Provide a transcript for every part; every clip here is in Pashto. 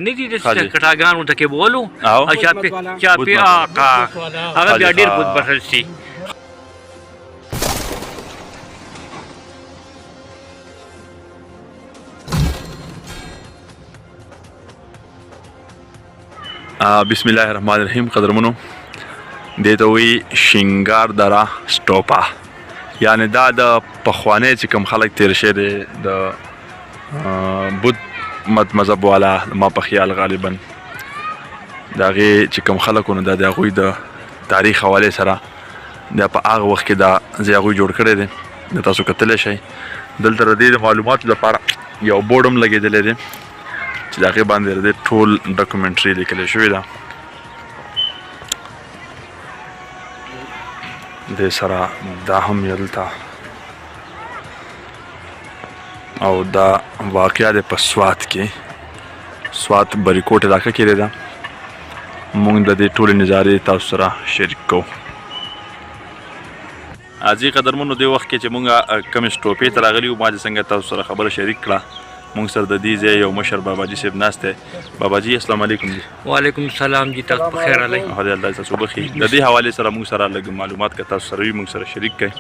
نه دي د کټاګانو ته کې بولو او چاپی آقا هغه بیا ډېر بت بخل شي. بسم الله الرحمن الرحیم. قدرمنو دې ته وایي شینګار دره سټوپا، یعنې دا د پخوانی چې کوم خلک تیر شوي دي د بت مذهب والا ما په خیال غالبا د هغې چې کوم خلک وو نو دا د هغوی د تاریخ حوالې سره دا په هغه وخت کې دا ځای هغوی جوړ کړی دی. د تاسو کتلی شئ دلته د دې د معلوماتو لپاره یو بورډ هم لګېدلی دی چې د هغې باندې د دې ټول ډاکومنټري لیکلی شوې ده. دې سره دا هم یې دلته او دا واقعه د په سوات کې سوات بریکوټ علاقه کې دی. دا موږ د دې ټولې نظارې تاسو سره شریک کوو. عزیز قدرمنو دې وخت کې چې موږ کومې سټوپې ته راغلي وو ما چې څنګه تاسو سره خبره شریک کړه موږ سره د دې ځای یو مشر باباجي صاحب ناست دی. باباجي السلام علیکم. جی وعلیکم السلام. جی تاسو په خیر علی. خدای الله تاسو بخي. د دې حوالې سره موږ سره لږ معلومات که تاسو سره وي موږ سره شریک کړئ.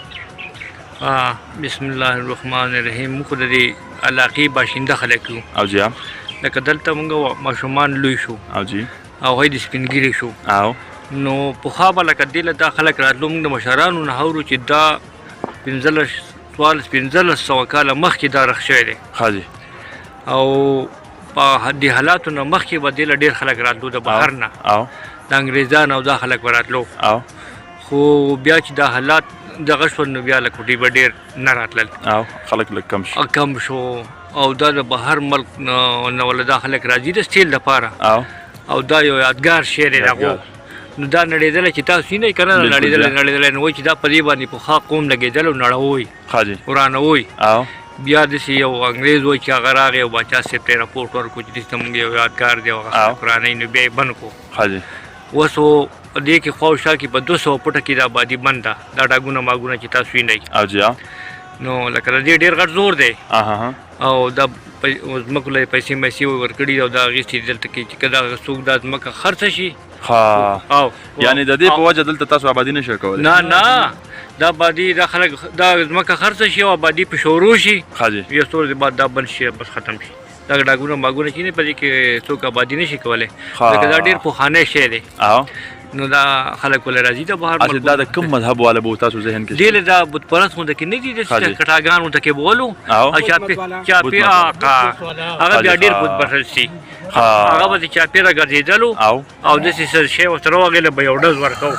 بسم الله الرحمن الرحیم. موږ د دې علاقې باشنده خلک یو او جی لکه دلته موږ ماشومان لوی شو او جی او هغوی د سپین ږیري شو او نو پخوا به لکه دې له دا خلک راتلو موږ د مشرانو نه اورو چې دا 1500 کاله مخکې دا رخ شوی دی. ښه جي. او په دې حالاتو نه مخکې به دې له ډېر خلک راتلو د بهر نه او د انګریزان او دا خلک به راتلو او خو بیا چې دا حالات دغه شول نو بیا لکه کوټې به ډېر نه راتلل او خلک لږ کم شو او دا د بهر ملک نه ولا دا خلک راځي د سټیل دپاره او دا یو یادګار شی دی د هغو نو دا نړېدلی چې تاسو یې نه یې که نه نړېدلی نو وایي چې دا په دې باندې پخوا قوم لګېدل او نړوی ورانوی. بیا داسې یو انګریز وایي چې هغه راغی او باچا صاحب ته یې راپورټ ورکړو چې داسې زموږ یو یادګار دی او هغه قرانۍ نو بیا یې بند کړو. اوس دې کې خوا او شا کې په 200 فوټه کې د آبادي بند ده دا ډاګونه ماګونه چې تاسو وینئ نو لکه د دې ډېر غټ زور دی او دا ځمکو له یې پیسې میسې ورکړي او دا اخیستې دلته کې چې که دا څوک دا ځمکه خرڅه شي یعنې د دې په وجه دلته تاسو آبادي نه شئ کولی. نه دا آبادي دا خلک دا ځمکه خرڅه شي او آبادي په شروع شي یو څو ورځې بعد دا بند شي بس ختم شي. دا ډاګونه ماګونه چې نه په دې کې څوک آبادي نه شي کولی ځکه دا ډېر پخوانی شی دی نو دا خلک ولې راځي د بهر ملکونو. دا د کوم مذهب والا به تاسو ذهن کې دې له دا بت پرست غونډه کې نه دي د کټاګانو ته کې بولو او چاپی آقا هغه بیا ډېر بت بخل شي. هغه به د چاپی راګرځېدلو او داسې څه شی ورسره وغېله به یو ډز ورکوو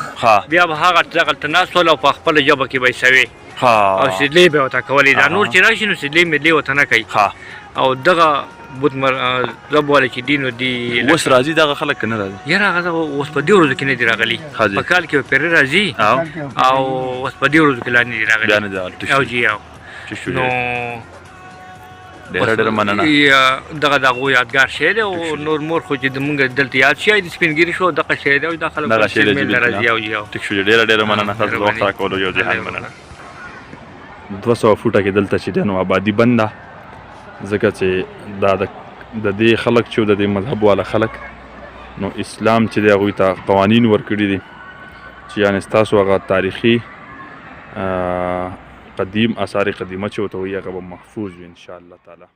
بیا به هغه دغلته ناست ول او په خپله ژبه کې به یې سوې او سدلې به یې ورته کولې. دا نور چې راشي نو سدلې مدلې ورته نه کوي او دغه بت رب والا چې دي نو دي اوس راځي دغه خلک که نه راځي؟ یاره هغه اوس په دې ورځو کې نه دي راغلي په کال کې به پرې راځي او اوس په دې ورځو کې لا نه دي راغلي او جي نو ډېره مننه. دغه د هغو یادګار شی دی او نور مور خو چې زمونږ دلته یاد شي د سپین ګیري شو دغه شی دی او دا خلک راځي او جي ټیک شو. ډېره مننه تاسو د وخت راکولو یو ځای مننه. 200 فوټه کې دلته چې دی نو آبادي بند ده ځکه چې دا د دې خلک چې د دې مذهب والا خلک نو اسلام چې دی هغوی ته قوانین ورکړي دي چې یعنې ستاسو هغه تاریخي قدیم آثار قدیمه چې ورته وایي هغه به محفوظ وي انشاءالله تعالی.